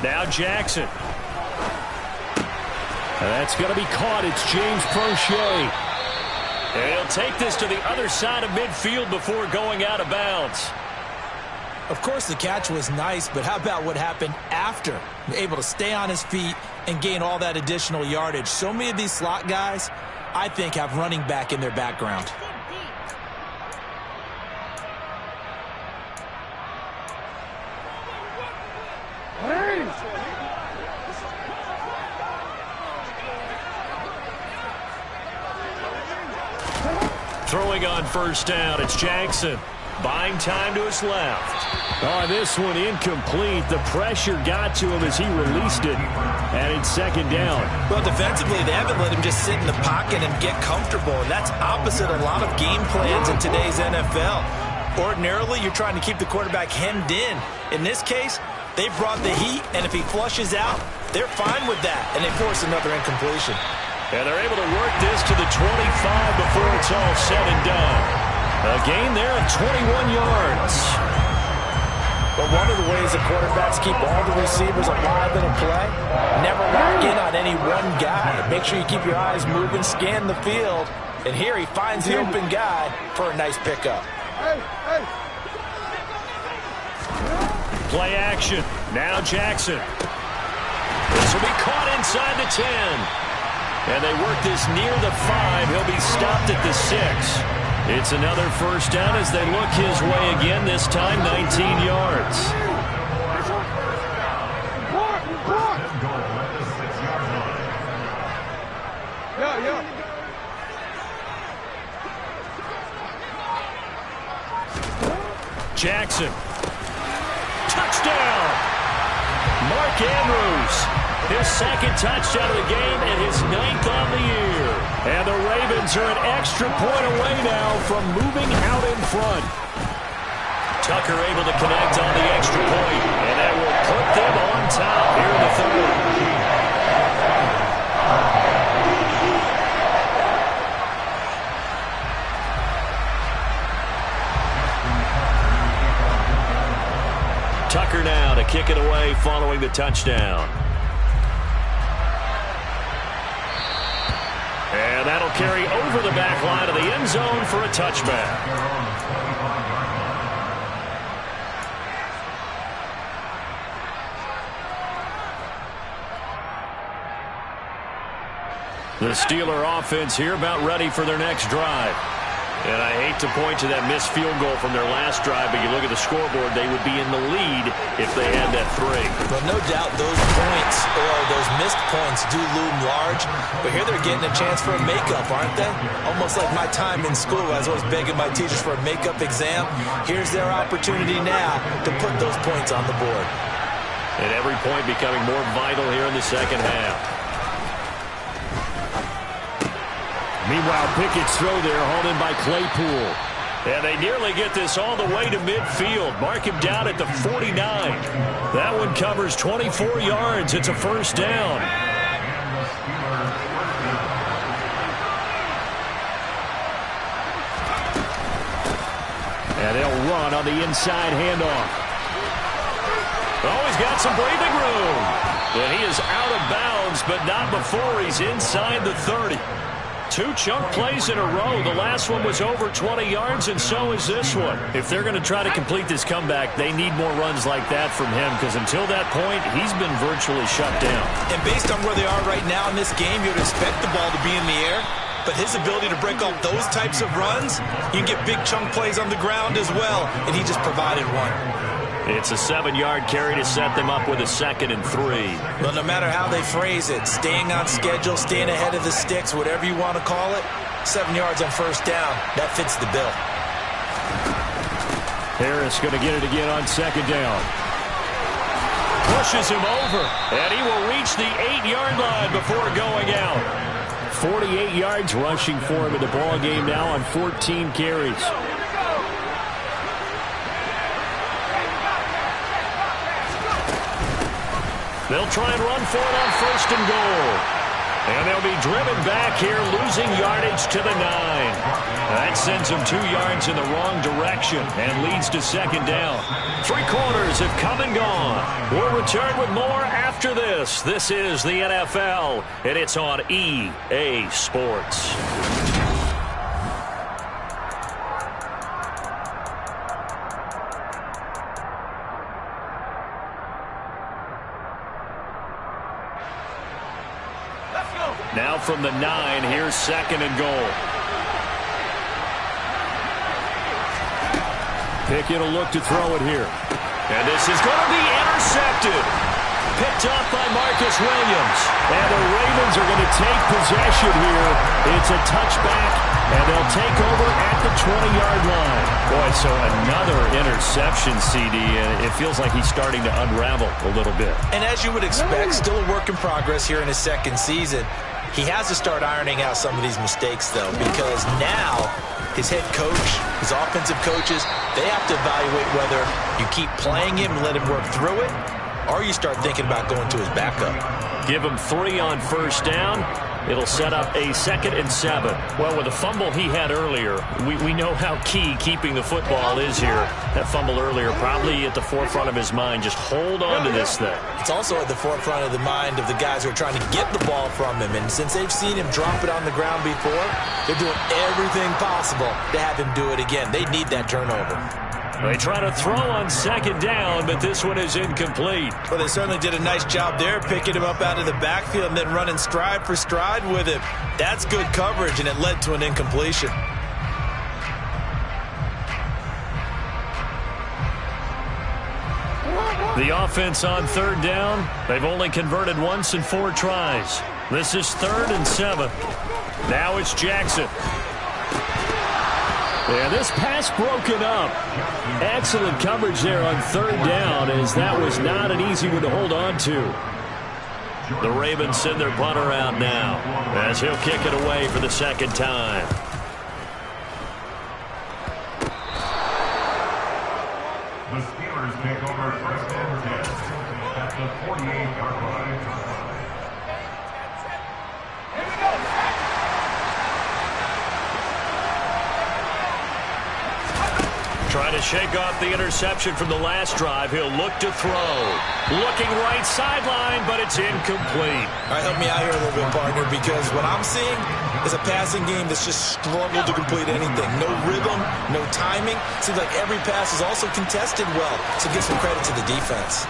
Now Jackson. That's going to be caught. It's James Prochet. And he'll take this to the other side of midfield before going out of bounds. Of course, the catch was nice, but how about what happened after? Able to stay on his feet and gain all that additional yardage. So many of these slot guys, I think, have running back in their background. Throwing on first down, it's Jackson. Buying time to his left. Oh, this one incomplete. The pressure got to him as he released it. And it's second down. Well, defensively, they haven't let him just sit in the pocket and get comfortable. And that's opposite a lot of game plans in today's NFL. Ordinarily, you're trying to keep the quarterback hemmed in. In this case, they brought the heat, and if he flushes out, they're fine with that. And they force another incompletion. And they're able to work this to the 25 before it's all said and done. A gain there of 21 yards. But one of the ways the quarterbacks keep all the receivers alive in a play, never lock in on any one guy. Make sure you keep your eyes moving, scan the field. And here he finds the open guy for a nice pickup. Play action. Now Jackson. This will be caught inside the 10. And they work this near the 5. He'll be stopped at the 6. It's another first down as they look his way again, this time 19 yards. Jackson. Touchdown! Mark Andrews. His second touchdown of the game and his 9th on the year. And the Ravens are an extra point away now from moving out in front. Tucker able to connect on the extra point, and that will put them on top here in the third. Tucker now to kick it away following the touchdown. And that'll carry over the back line of the end zone for a touchback. The Steeler offense here about ready for their next drive. And I hate to point to that missed field goal from their last drive, but you look at the scoreboard, they would be in the lead if they had that 3. Well, no doubt those points or those missed points do loom large, but here they're getting a chance for a makeup, aren't they? Almost like my time in school, I was always begging my teachers for a makeup exam. Here's their opportunity now to put those points on the board. And every point becoming more vital here in the second half. Meanwhile, Pickett's throw there hauled in by Claypool. And they nearly get this all the way to midfield. Mark him down at the 49. That one covers 24 yards. It's a first down. And they'll run on the inside handoff. Oh, he's got some breathing room. And he is out of bounds, but not before he's inside the 30. 2 chunk plays in a row. The last one was over 20 yards, and so is this one. If they're going to try to complete this comeback, they need more runs like that from him, because until that point, he's been virtually shut down. And based on where they are right now in this game, you'd expect the ball to be in the air. But his ability to break off those types of runs, you can get big chunk plays on the ground as well, and he just provided one. It's a 7-yard carry to set them up with a 2nd and 3. Well, no matter how they phrase it, staying on schedule, staying ahead of the sticks, whatever you want to call it, 7 yards on first down, that fits the bill. Harris going to get it again on 2nd down. Pushes him over, and he will reach the 8-yard line before going out. 48 yards rushing for him in the ball game now on 14 carries. They'll try and run for it on 1st and goal. And they'll be driven back here, losing yardage to the 9. That sends them 2 yards in the wrong direction and leads to 2nd down. 3 quarters have come and gone. We'll return with more after this. This is the NFL, and it's on EA Sports. Now from the 9, here's 2nd and goal. Pickett will look to throw it here. And this is going to be intercepted. Picked off by Marcus Williams. And the Ravens are going to take possession here. It's a touchback, and they'll take over at the 20-yard line. Boy, so another interception, CD, and it feels like he's starting to unravel a little bit. And as you would expect, still a work in progress here in his 2nd season. He has to start ironing out some of these mistakes, though, because now his head coach, his offensive coaches, they have to evaluate whether you keep playing him and let him work through it, or you start thinking about going to his backup. Give him 3 on 1st down. It'll set up a 2nd and 7. Well, with the fumble he had earlier, we know how key keeping the football is here. That fumble earlier probably at the forefront of his mind. Just hold on to this thing. It's also at the forefront of the mind of the guys who are trying to get the ball from him. And since they've seen him drop it on the ground before, they're doing everything possible to have him do it again. They need that turnover. They try to throw on 2nd down, but this one is incomplete. Well, they certainly did a nice job there, picking him up out of the backfield and then running stride for stride with him. That's good coverage, and it led to an incompletion. The offense on 3rd down. They've only converted once in 4 tries. This is 3rd and 7. Now it's Jackson. And this pass broken up. Excellent coverage there on 3rd down, as that was not an easy one to hold on to. The Ravens send their punter out now, as he'll kick it away for the 2nd time. The Steelers take over 1st and 10 at the 48-yard line. Trying to shake off the interception from the last drive. He'll look to throw. Looking right sideline, but it's incomplete. All right, help me out here a little bit, partner, because what I'm seeing is a passing game that's just struggled to complete anything. No rhythm, no timing. Seems like every pass is also contested well, so give some credit to the defense.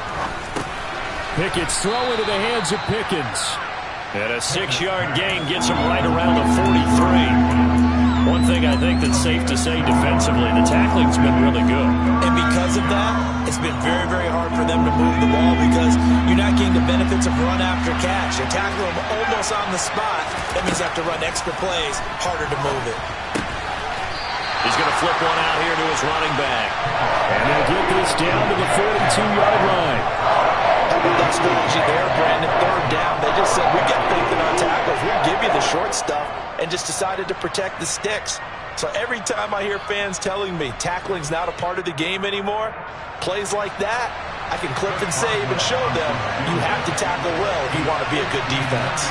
Pickett's throw into the hands of Pickens. And a 6-yard gain gets him right around the 43. One thing I think that's safe to say defensively, the tackling's been really good. And because of that, it's been very, very hard for them to move the ball because you're not getting the benefits of run after catch. You're tackling them almost on the spot. That means you have to run extra plays, harder to move it. He's going to flip one out here to his running back. And they'll get this down to the 42-yard line. How about that strategy there, Brandon? Third down. They just said, we've got faith in our tackles. We'll give you the short stuff, and just decided to protect the sticks. So every time I hear fans telling me tackling's not a part of the game anymore, plays like that, I can clip and save and show them you have to tackle well if you want to be a good defense.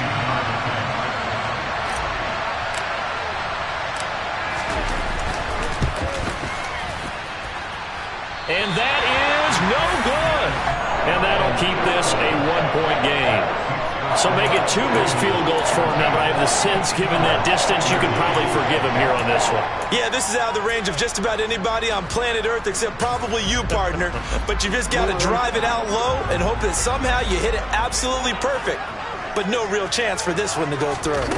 And that is no good. And that'll keep this a one-point game. So make it 2 missed field goals for him. Now, I have the sense, given that distance, you can probably forgive him here on this one. Yeah, this is out of the range of just about anybody on planet Earth except probably you, partner. But you just got to drive it out low and hope that somehow you hit it absolutely perfect. But no real chance for this one to go through.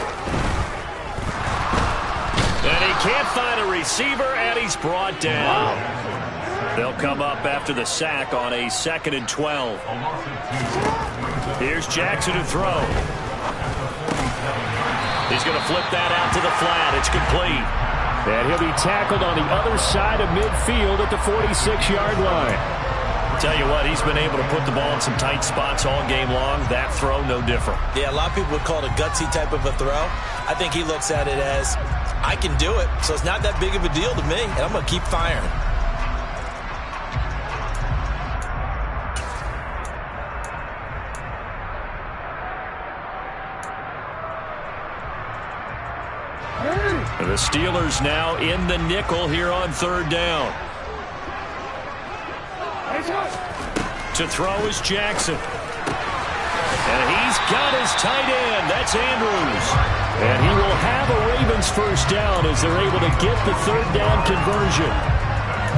And he can't find a receiver, and he's brought down. They'll come up after the sack on a 2nd and 12. Here's Jackson to throw. He's going to flip that out to the flat. It's complete. And he'll be tackled on the other side of midfield at the 46-yard line. Tell you what, he's been able to put the ball in some tight spots all game long. That throw, no different. Yeah, a lot of people would call it a gutsy type of a throw. I think he looks at it as, I can do it, so it's not that big of a deal to me, and I'm going to keep firing. The Steelers now in the nickel here on 3rd down. To throw is Jackson. And he's got his tight end. That's Andrews. And he will have a Ravens first down as they're able to get the 3rd down conversion.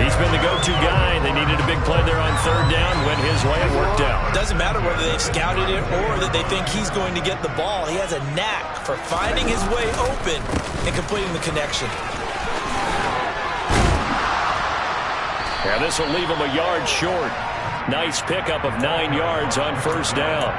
He's been the go-to guy. They needed a big play there on 3rd down. Went his way. It worked out. Doesn't matter whether they've scouted it or that they think he's going to get the ball. He has a knack for finding his way open and completing the connection. Yeah, this will leave him a yard short. Nice pickup of 9 yards on 1st down.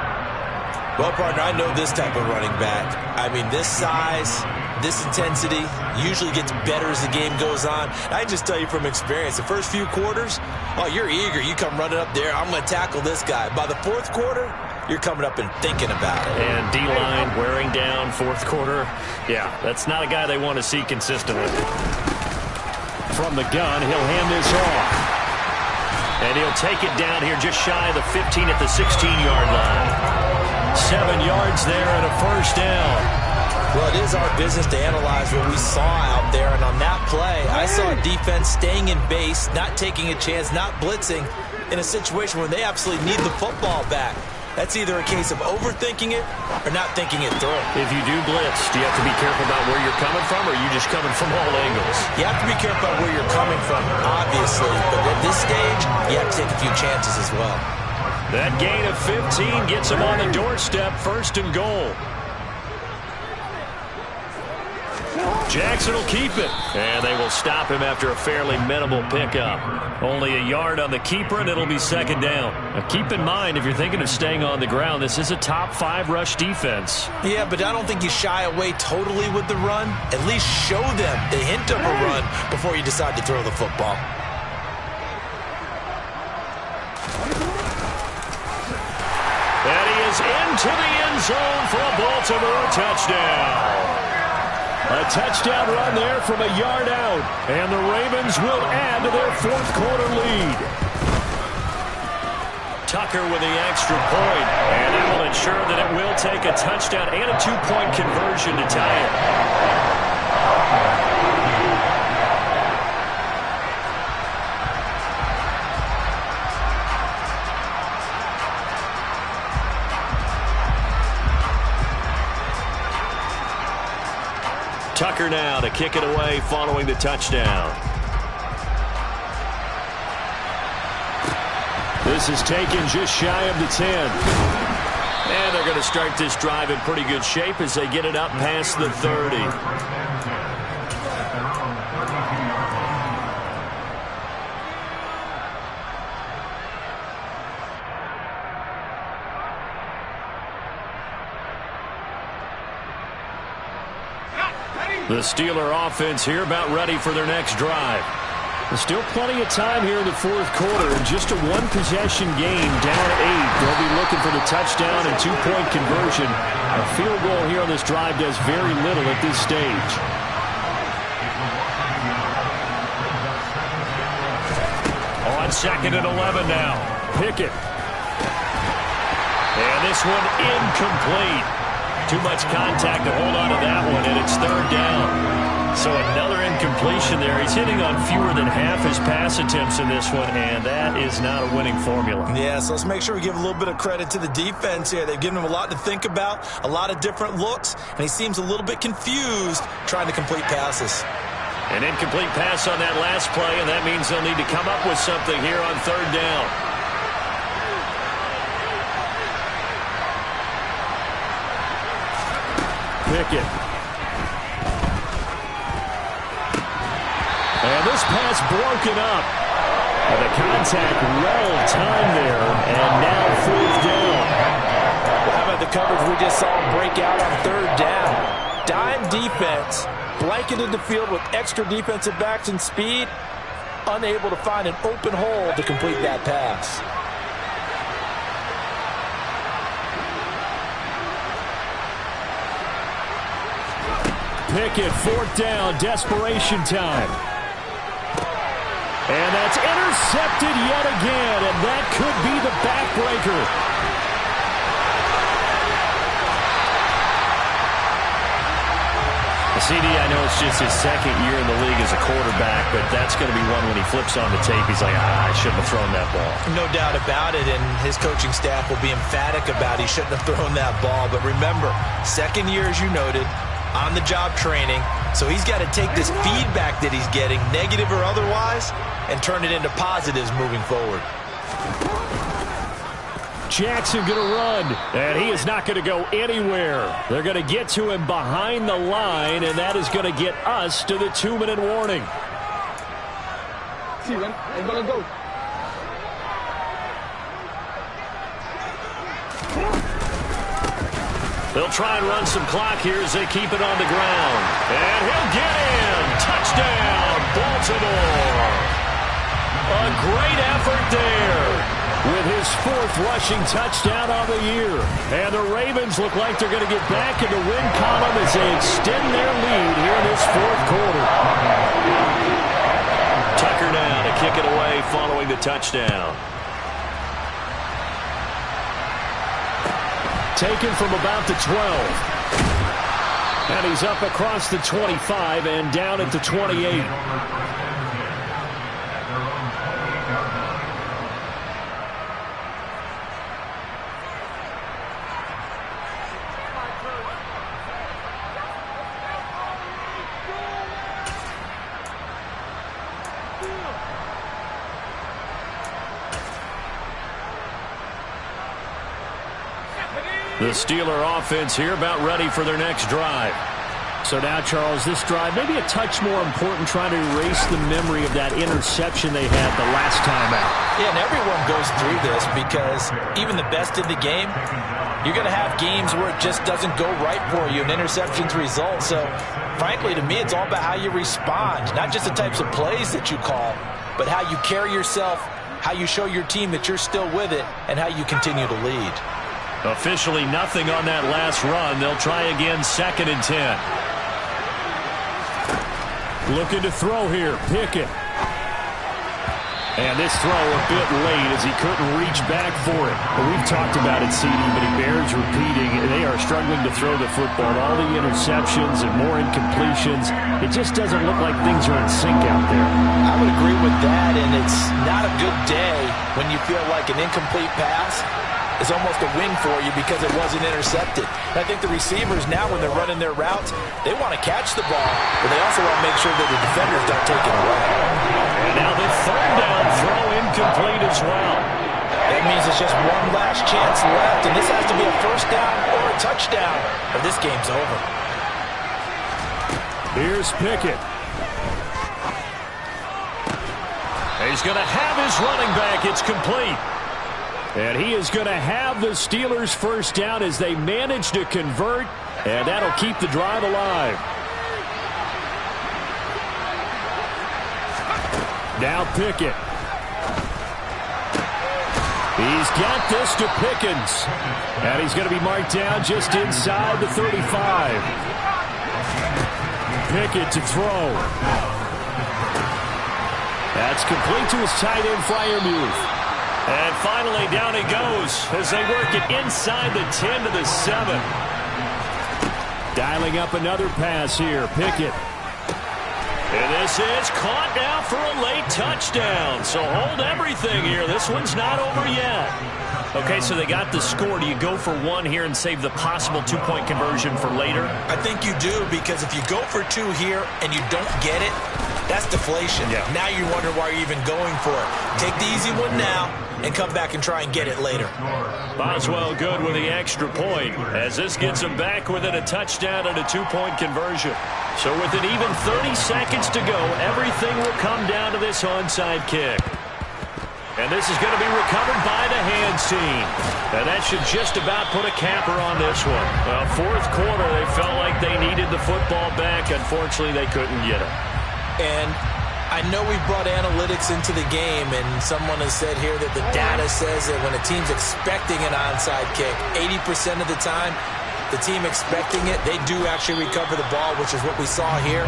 Well, partner, I know this type of running back. I mean, this size, this intensity usually gets better as the game goes on. I just tell you from experience, the first few quarters, oh, you're eager. You come running up there, I'm going to tackle this guy. By the 4th quarter, you're coming up and thinking about it. And D-line wearing down 4th quarter. Yeah, that's not a guy they want to see consistently. From the gun, he'll hand this off. And he'll take it down here just shy of the 15 at the 16-yard line. 7 yards there and a first down. Well, it is our business to analyze what we saw out there. And on that play, I saw a defense staying in base, not taking a chance, not blitzing in a situation where they absolutely need the football back. That's either a case of overthinking it or not thinking it through. If you do blitz, do you have to be careful about where you're coming from, or are you just coming from all angles? You have to be careful about where you're coming from, obviously. But at this stage, you have to take a few chances as well. That gain of 15 gets him on the doorstep, 1st and goal. Jackson will keep it, and they will stop him after a fairly minimal pickup. Only a yard on the keeper, and it'll be 2nd down. Now, keep in mind, if you're thinking of staying on the ground, this is a top 5 rush defense. Yeah, but I don't think you shy away totally with the run. At least show them the hint of a run before you decide to throw the football. And he is into the end zone for a Baltimore touchdown. A touchdown run there from a yard out. And the Ravens will add to their 4th quarter lead. Tucker with the extra point. And that will ensure that it will take a touchdown and a 2-point conversion to tie it. Tucker now to kick it away following the touchdown. This is taken just shy of the 10. And they're going to start this drive in pretty good shape as they get it up past the 30. The Steeler offense here about ready for their next drive. There's still plenty of time here in the fourth quarter. Just a one-possession game, down 8. They'll be looking for the touchdown and 2-point conversion. A field goal here on this drive does very little at this stage. On 2nd and 11 now. Pickett. And this one incomplete. Too much contact to hold on to that one, and it's 3rd down. So another incompletion there. He's hitting on fewer than half his pass attempts in this one, and that is not a winning formula. Yeah, so let's make sure we give a little bit of credit to the defense here. They've given him a lot to think about, a lot of different looks, and he seems a little bit confused trying to complete passes. An incomplete pass on that last play, and that means they'll need to come up with something here on 3rd down. Pickett. And this pass broken up. And the contact well timed there, and now 4th down. Well, how about the coverage we just saw him break out on 3rd down? Dime defense, blanketed the field with extra defensive backs and speed, unable to find an open hole to complete that pass. Pickett, 4th down, desperation time. And that's intercepted yet again, and that could be the backbreaker. CD, I know it's just his 2nd year in the league as a quarterback, but that's going to be one when he flips on the tape. He's like, I shouldn't have thrown that ball. No doubt about it, and his coaching staff will be emphatic about he shouldn't have thrown that ball. But remember, 2nd year, as you noted, on-the-job training, so he's got to take this feedback that he's getting, negative or otherwise, and turn it into positives moving forward. Jackson going to run, and he is not going to go anywhere. They're going to get to him behind the line, and that is going to get us to the 2-minute warning. Sí, ven, es gonna go. They'll try and run some clock here as they keep it on the ground. And he'll get in. Touchdown, Baltimore. A great effort there with his 4th rushing touchdown on the year. And the Ravens look like they're going to get back in the win column as they extend their lead here in this 4th quarter. Tucker now to kick it away following the touchdown. Taken from about the 12. And he's up across the 25 and down at the 28. The Steeler offense here about ready for their next drive. So now, Charles, this drive maybe a touch more important, trying to erase the memory of that interception they had the last time out. Yeah, and everyone goes through this because even the best in the game, you're going to have games where it just doesn't go right for you and interceptions result. So, frankly, to me, it's all about how you respond, not just the types of plays that you call, but how you carry yourself, how you show your team that you're still with it, and how you continue to lead. Officially nothing on that last run. They'll try again, 2nd and 10. Looking to throw here, Pickett. And this throw a bit late as he couldn't reach back for it. Well, we've talked about it, CD, but it bears repeating. They are struggling to throw the football. All the interceptions and more incompletions. It just doesn't look like things are in sync out there. I would agree with that, and it's not a good day when you feel like an incomplete pass is almost a win for you because it wasn't intercepted. And I think the receivers now, when they're running their routes, they want to catch the ball, but they also want to make sure that the defenders don't take it away. And now the 3rd down throw incomplete as well. That means it's just one last chance left, and this has to be a 1st down or a touchdown, or this game's over. Here's Pickett. He's going to have his running back. It's complete. And he is going to have the Steelers' 1st down as they manage to convert, and that'll keep the drive alive. Now Pickett. He's got this to Pickens. And he's going to be marked down just inside the 35. Pickett to throw. That's complete to his tight end, Freiermuth. And finally, down he goes as they work it inside the 10 to the 7. Dialing up another pass here. Pickett. And this is caught now for a late touchdown. So hold everything here. This one's not over yet. Okay, so they got the score. Do you go for one here and save the possible two-point conversion for later? I think you do, because if you go for two here and you don't get it, that's deflation. Yeah. Now you wonder why you're even going for it. Take the easy one now and come back and try and get it later. Boswell good with the extra point as this gets him back within a touchdown and a two-point conversion. So with an even 30 seconds to go, everything will come down to this onside kick. And this is going to be recovered by the Hands team. And that should just about put a capper on this one. Well, fourth quarter, they felt like they needed the football back. Unfortunately, they couldn't get it. And I know we've brought analytics into the game, and someone has said here that the data says that when a team's expecting an onside kick, 80% of the time, the team expecting it, they do actually recover the ball, which is what we saw here.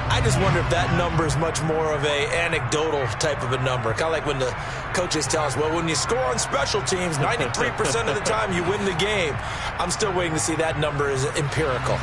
I just wonder if that number is much more of a anecdotal type of a number. Kind of like when the coaches tell us, well, when you score on special teams, 93% of the time you win the game. I'm still waiting to see that number is empirical.